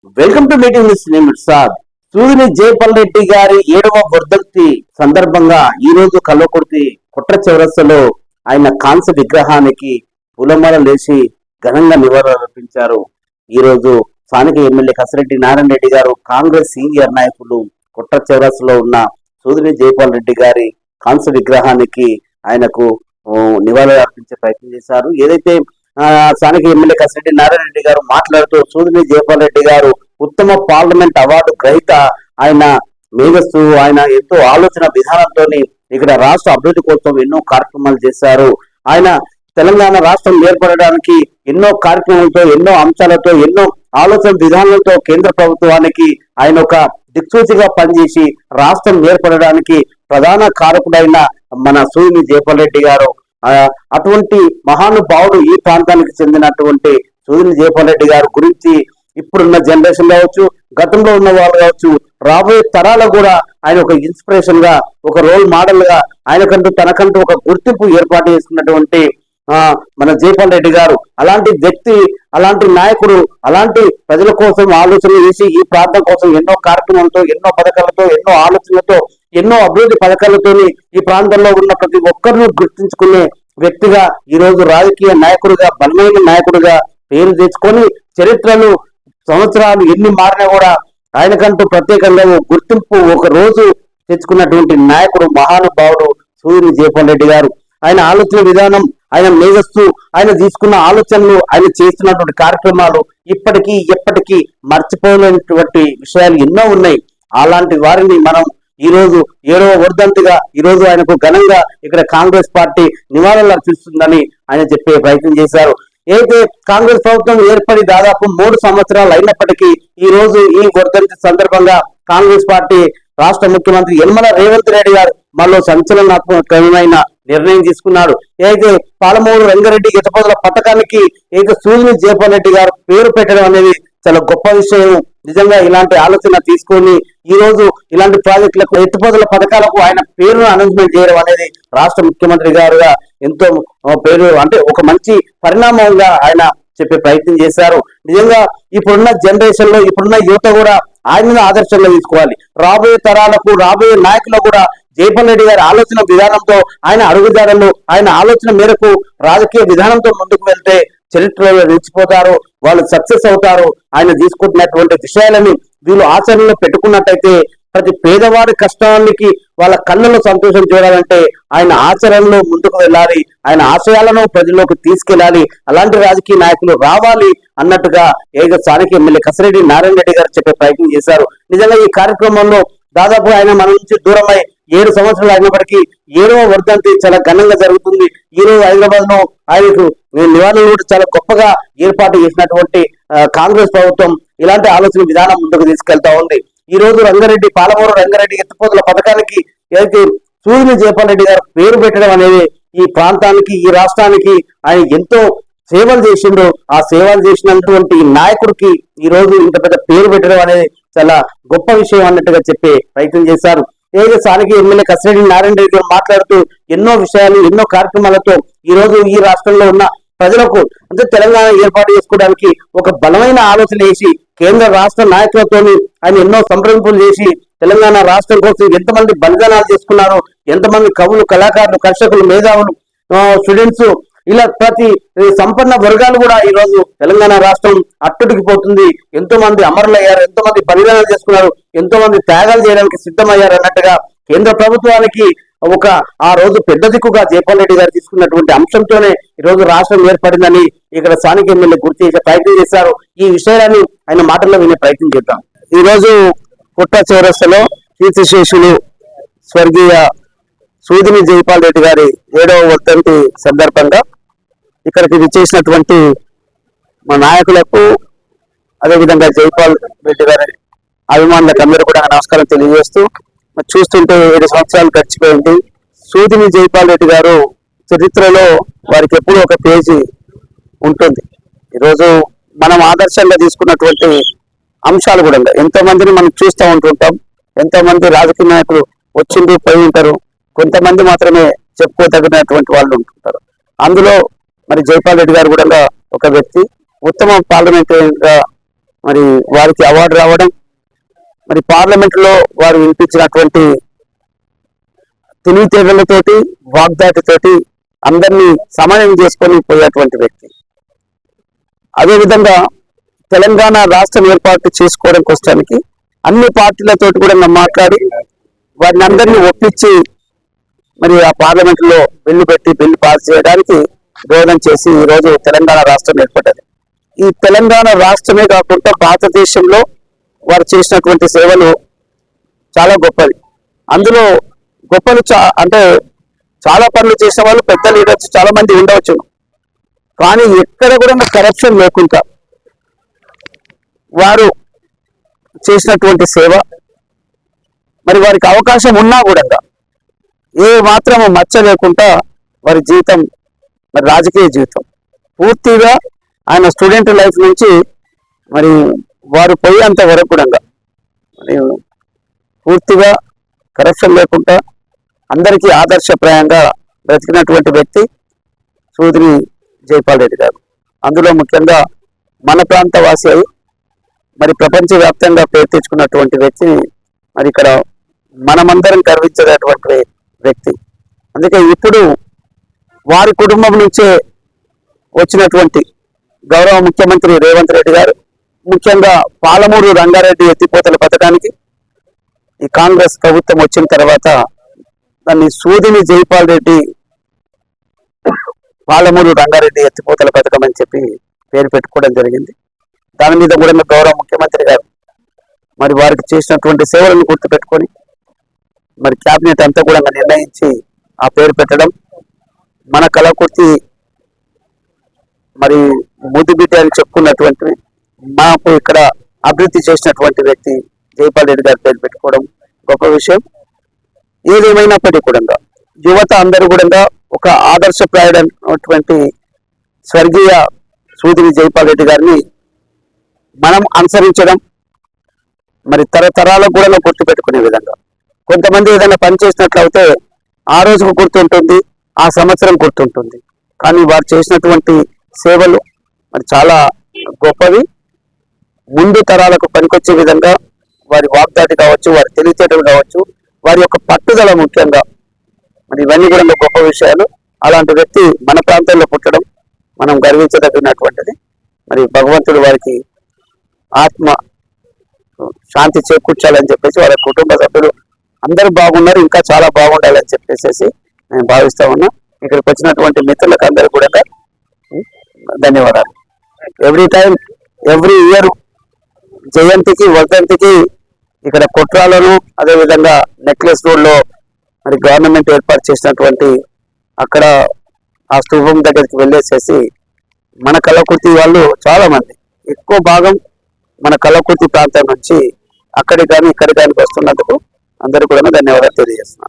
Welcome to meeting with Saad. సూదిని జయపాల్ రెడ్డి గారి 7వ వర్ధంతి సందర్భంగా ఈ రోజు కల్వకుర్తి కుట్ర చౌరస్తలో ఆయన కాంస్య విగ్రహానికి పూలమాలలేసి ఘనంగా నివాళులర్పించారు. ఈ రోజు స్థానిక ఎమ్మెల్యే కసిరెడ్డి నారాయణ రెడ్డి గారు, కాంగ్రెస్ సీనియర్ నాయకులు కుట్ర చౌరస్తలో ఉన్న సూదిని జయపాల్ రెడ్డి గారి కాంస్య విగ్రహానికి ఆయనకు నివాళులు అర్పించే ప్రయత్నం చేశారు. ఏదైతే స్థానిక ఎమ్మెల్యే కసిరెడ్డి నారాయణ రెడ్డి గారు మాట్లాడుతూ సూదిని జయపాల్ రెడ్డి గారు ఉత్తమ పార్లమెంట్ అవార్డు గ్రహీత, ఆయన మేధస్సు, ఆయన ఎంతో ఆలోచన విధానంతో ఇక్కడ రాష్ట్ర అభివృద్ధి కోసం ఎన్నో కార్యక్రమాలు చేశారు. ఆయన తెలంగాణ రాష్ట్రం ఏర్పడడానికి ఎన్నో కార్యక్రమాలతో, ఎన్నో అంశాలతో, ఎన్నో ఆలోచన విధానాలతో కేంద్ర ప్రభుత్వానికి ఆయన ఒక దిక్సూచిగా పనిచేసి రాష్ట్రం ఏర్పడడానికి ప్రధాన కారకుడైన మన సూదిని జయపాల్ రెడ్డి గారు, అటువంటి మహానుభావుడు ఈ ప్రాంతానికి చెందినటువంటి సూదిని జయపాల్ రెడ్డి గారి గురించి ఇప్పుడున్న జనరేషన్ కావచ్చు, గతంలో ఉన్న వాళ్ళు కావచ్చు, రాబోయే తరాలకు కూడా ఆయన ఒక ఇన్స్పిరేషన్ గా, ఒక రోల్ మోడల్ గా ఆయనకంటూ తనకంటూ ఒక గుర్తింపు ఏర్పాటు చేసుకున్నటువంటి మన జయపాల్ రెడ్డి గారు అలాంటి వ్యక్తి, అలాంటి నాయకుడు, అలాంటి ప్రజల కోసం ఆలోచన చేసి ఈ ప్రాంతం కోసం ఎన్నో కార్యక్రమాలతో, ఎన్నో పథకాలతో, ఎన్నో ఆలోచనలతో, ఎన్నో అభివృద్ధి పథకాలతో ఈ ప్రాంతంలో ఉన్న ప్రతి ఒక్కరిని గుర్తించుకునే వ్యక్తిగా ఈ రోజు రాజకీయ నాయకుడిగా, బలమైన నాయకుడిగా పేరు తెచ్చుకొని చరిత్రలు సంవత్సరాలు ఎన్ని మారినా కూడా ఆయనకంటూ ప్రత్యేకంగా గుర్తింపు ఒక రోజు తెచ్చుకున్నటువంటి నాయకుడు, మహానుభావుడు సూదిని జయపాల్ రెడ్డి గారు. ఆయన ఆలోచన విధానం, ఆయన మేధస్సు, ఆయన తీసుకున్న ఆలోచనలు, ఆయన చేస్తున్నటువంటి కార్యక్రమాలు ఇప్పటికీ ఎప్పటికీ మర్చిపోలేనటువంటి విషయాలు ఎన్నో ఉన్నాయి. అలాంటి వారిని మనం ఈ రోజు 7వ వర్ధంతిగా ఈ రోజు ఆయనకు ఘనంగా ఇక్కడ కాంగ్రెస్ పార్టీ నివాళులు అర్పిస్తుందని ఆయన చెప్పే ప్రయత్నం చేశారు. అయితే కాంగ్రెస్ ప్రభుత్వం ఏర్పడి దాదాపు 3 సంవత్సరాలు అయినప్పటికీ ఈ రోజు ఈ వర్ధంతి సందర్భంగా కాంగ్రెస్ పార్టీ రాష్ట్ర ముఖ్యమంత్రి యనమల రేవంత్ రెడ్డి గారు మళ్ళీ సంచలనాత్మకమైన నిర్ణయం తీసుకున్నాడు. అయితే పాలమూరు రంగారెడ్డి ఎత్తిపోతల పథకానికి సూదిని జయపాల్ రెడ్డి గారు పేరు పెట్టడం అనేది చాలా గొప్ప విషయం. నిజంగా ఇలాంటి ఆలోచన తీసుకొని ఈ రోజు ఇలాంటి ప్రాజెక్టులకు, ఎత్తిపోతల పథకాలకు ఆయన పేరును అనౌన్స్మెంట్ చేయడం అనేది రాష్ట్ర ముఖ్యమంత్రి గారుగా ఎంతో పేరు, అంటే ఒక మంచి పరిణామంగా ఆయన చెప్పే ప్రయత్నం చేశారు. నిజంగా ఇప్పుడున్న జనరేషన్ లో, ఇప్పుడున్న యువత కూడా ఆయనను ఆదర్శంగా తీసుకోవాలి. రాబోయే తరాలకు, రాబోయే నాయకులకు కూడా జయపాల్ రెడ్డి గారి ఆలోచన విధానంతో, ఆయన అడుగుదారులు, ఆయన ఆలోచన మేరకు రాజకీయ విధానంతో ముందుకు వెళ్తే చరిత్రలో నిలిచిపోతారు, వాళ్ళు సక్సెస్ అవుతారు. ఆయన తీసుకుంటున్నటువంటి విషయాలని వీళ్ళు ఆచరణలో పెట్టుకున్నట్టయితే ప్రతి పేదవారి కష్టానికి వాళ్ళ కళ్ళలో సంతోషం చూడాలంటే ఆయన ఆచరణలో ముందుకు వెళ్ళాలి, ఆయన ఆశయాలను ప్రజల్లోకి తీసుకెళ్ళాలి. అలాంటి రాజకీయ నాయకులు రావాలి అన్నట్టుగా స్థానిక ఎమ్మెల్యే కసిరెడ్డి నారాయణ రెడ్డి గారు చెప్పే ప్రయత్నం చేశారు. నిజంగా ఈ కార్యక్రమంలో దాదాపు ఆయన మన నుంచి దూరమై 7 సంవత్సరాలు అయినప్పటికీ 7వ వర్ధంతి చాలా ఘనంగా జరుగుతుంది. ఈ రోజు హైదరాబాద్ లో ఆయనకు నివాళులు కూడా చాలా గొప్పగా ఏర్పాటు చేసినటువంటి కాంగ్రెస్ ప్రభుత్వం ఇలాంటి ఆలోచన విధానం ముందుకు తీసుకెళ్తా ఉంది. ఈ రోజు రంగారెడ్డి, పాలమూరు రంగారెడ్డి ఎత్తిపోతల పథకానికి ఏదైతే సూదిని జయపాల్ రెడ్డి గారు పేరు పెట్టడం అనేది ఈ ప్రాంతానికి, ఈ రాష్ట్రానికి ఆయన ఎంతో సేవలు చేసిండ్రు. ఆ సేవలు చేసినటువంటి నాయకుడికి ఈ రోజు ఇంత పెద్ద పేరు పెట్టడం అనేది చాలా గొప్ప విషయం అన్నట్టుగా చెప్పే ప్రయత్నం చేశారు. ఏదైతే స్థానిక ఎమ్మెల్యే కసిరెడ్డి నారాయణ రెడ్డి గారు మాట్లాడుతూ ఎన్నో విషయాలు, ఎన్నో కార్యక్రమాలతో ఈ రోజు ఈ రాష్ట్రంలో ఉన్న ప్రజలకు, అంటే తెలంగాణ ఏర్పాటు చేసుకోవడానికి ఒక బలమైన ఆలోచన వేసి కేంద్ర రాష్ట్ర నాయకులతో ఆయన ఎన్నో సంప్రదింపులు చేసి తెలంగాణ రాష్ట్రం కోసం ఎంతమంది బలిదానాలు చేసుకున్నారు, ఎంతమంది కవులు, కళాకారులు, కర్షకులు, మేధావులు, స్టూడెంట్స్, ఇలా ప్రతి సంపన్న వర్గాలు కూడా ఈ రోజు తెలంగాణ రాష్ట్రం అట్టుడికి పోతుంది. ఎంతో మంది అమరులయ్యారు, ఎంతో మంది బలిదానాలు చేసుకున్నారు, ఎంతో మంది త్యాగాలు చేయడానికి సిద్ధమయ్యారు అన్నట్టుగా కేంద్ర ప్రభుత్వానికి ఒక ఆ రోజు పెద్ద దిక్కుగా జయపాల్ రెడ్డి గారు తీసుకున్నటువంటి అంశంతోనే ఈ రోజు రాష్ట్రం ఏర్పడిందని ఇక్కడ స్థానిక ఎమ్మెల్యే గుర్తు చేసే ప్రయత్నం చేశారు. ఈ విషయాన్ని ఆయన మాటల్లో వినే ప్రయత్నం చేద్దాం. ఈ రోజు కుట్ర చౌరస్తలో కీర్తిశేషులు స్వర్గీయ సూదిని జయపాల్ రెడ్డి గారి 7వ వర్ధంతి సందర్భంగా ఇక్కడికి విచ్చేసినటువంటి మా నాయకులకు, అదేవిధంగా జయపాల్ రెడ్డి గారి అభిమానులకు అందరూ కూడా నమస్కారం తెలియజేస్తూ, చూస్తుంటే 7 సంవత్సరాలు గడిచిపోయింది. సూదిని జయపాల్ రెడ్డి గారు చరిత్రలో వారికి ఎప్పుడూ ఒక పేజీ ఉంటుంది. ఈరోజు మనం ఆదర్శంగా తీసుకున్నటువంటి అంశాలు కూడా ఎంతో మందిని మనం చూస్తూ ఉంటుంటాం. ఎంతో మంది రాజకీయ నాయకులు వచ్చిండ్రు, పోయి ఉంటారు, కొంతమంది మాత్రమే చెప్పుకోదగినటువంటి వాళ్ళు ఉంటుంటారు. అందులో మరి జయపాల్ రెడ్డి గారు కూడా ఒక వ్యక్తి, ఉత్తమ పార్లమెంటరీగా మరి వారికి అవార్డు రావడం, మరి పార్లమెంట్ లో వారు వినిపించినటువంటి తెలివితేటలతోటి వాగ్దాటితోటి అందరినీ సమన్వయం చేసుకొని పోయేటువంటి వ్యక్తి. అదేవిధంగా తెలంగాణ రాష్ట్రం ఏర్పాటు చేసుకోవడం కోసానికి అన్ని పార్టీలతోటి కూడా మాట్లాడి వారిని అందరినీ ఒప్పించి మరి ఆ పార్లమెంట్ లో బిల్లు పెట్టి బిల్లు పాస్ చేయడానికి దోహదం చేసి ఈ రోజు తెలంగాణ రాష్ట్రం ఏర్పడ్డది. ఈ తెలంగాణ రాష్ట్రమే కాకుండా భారతదేశంలో వారు చేసినటువంటి సేవలు చాలా గొప్పవి. అందులో గొప్పలు అంటే చాలా పనులు చేసిన వాళ్ళు పెద్ద లీడర్స్ చాలా మంది ఉండవచ్చు, కానీ ఎక్కడ కూడా కరప్షన్ లేకుండా వారు చేసినటువంటి సేవ, మరి వారికి అవకాశం ఉన్నా కూడా ఏ మాత్రము మచ్చ లేకుండా వారి జీవితం, మరి రాజకీయ జీవితం పూర్తిగా ఆయన స్టూడెంట్ లైఫ్ నుంచి మరి వారు పోయేంత వరకు కూడా మరి పూర్తిగా కరప్షన్ లేకుండా అందరికీ ఆదర్శప్రాయంగా బ్రతికినటువంటి వ్యక్తి సూదిని జైపాల్ రెడ్డి గారు. అందులో ముఖ్యంగా మన ప్రాంత వాసి అయి మరి ప్రపంచవ్యాప్తంగా పేరు తెచ్చుకున్నటువంటి వ్యక్తిని మరి ఇక్కడ మనమందరం గర్వించేటటువంటి వ్యక్తి. అందుకే ఇప్పుడు వారి కుటుంబం నుంచే వచ్చినటువంటి గౌరవ ముఖ్యమంత్రి రేవంత్ రెడ్డి గారు ముఖ్యంగా పాలమూరు రంగారెడ్డి ఎత్తిపోతల పథకానికి ఈ కాంగ్రెస్ ప్రభుత్వం వచ్చిన తర్వాత దాన్ని సూదిని జైపాల్ రెడ్డి పాలమూరు రంగారెడ్డి ఎత్తిపోతల పథకం అని చెప్పి పేరు పెట్టుకోవడం జరిగింది. దాని మీద కూడా గౌరవ ముఖ్యమంత్రి గారు మరి వారికి చేసినటువంటి సేవలను గుర్తుపెట్టుకొని మరి క్యాబినెట్ అంతా కూడా నిర్ణయించి ఆ పేరు పెట్టడం, మన కళాకృతి మరి ముద్దుబిడ్డ అని చెప్పుకున్నటువంటి మాకు ఇక్కడ అభివృద్ధి చేసినటువంటి వ్యక్తి జైపాల్ రెడ్డి గారి పేరు పెట్టుకోవడం గొప్ప విషయం. ఏదేమైనప్పటికీ కూడా యువత అందరూ కూడా ఒక ఆదర్శప్రాయుడైనటువంటి స్వర్గీయ సూదిని జైపాల్ రెడ్డి గారిని మనం అనుసరించడం, మరి తరతరాలకు కూడా గుర్తుపెట్టుకునే విధంగా కొంతమంది ఏదైనా పని చేసినట్లయితే ఆ రోజుకు గుర్తుంటుంది, ఆ సంవత్సరం గుర్తుంటుంది, కానీ వారు చేసినటువంటి సేవలు మరి చాలా గొప్పవి. ముందు తరాలకు పనికొచ్చే విధంగా వారి వాగ్దాటి కావచ్చు, వారి తెలివితేటలు కావచ్చు, వారి యొక్క పట్టుదల ముఖ్యంగా మరి ఇవన్నీ కూడా గొప్ప విషయాలు. అలాంటి వ్యక్తి మన ప్రాంతంలో పుట్టడం మనం గర్వించదగినటువంటిది. మరి భగవంతుడు వారికి ఆత్మ శాంతి చేకూర్చాలని చెప్పేసి వారి కుటుంబ సభ్యులు అందరూ బాగున్నారు, ఇంకా చాలా బాగుండాలని చెప్పేసి నేను భావిస్తా ఉన్నా. ఇక్కడికి వచ్చినటువంటి మిత్రులకు అందరూ కూడా ధన్యవాదాలు. ఎవ్రీ ఇయర్ జయంతికి వర్ధంతికి ఇక్కడ కుట్రాలను అదేవిధంగా నెక్లెస్ రోడ్లో మరి గవర్నమెంట్ ఏర్పాటు చేసినటువంటి అక్కడ ఆ స్తూపం దగ్గరికి వెళ్ళేసేసి మన కళాకృతి వాళ్ళు చాలా మంది ఎక్కువ భాగం మన కళాకృతి ప్రాంతం నుంచి అక్కడికి కానీ ఇక్కడికి కానీ వస్తున్నందుకు అందరూ కూడా ధన్యవాదాలు తెలియజేస్తున్నాను.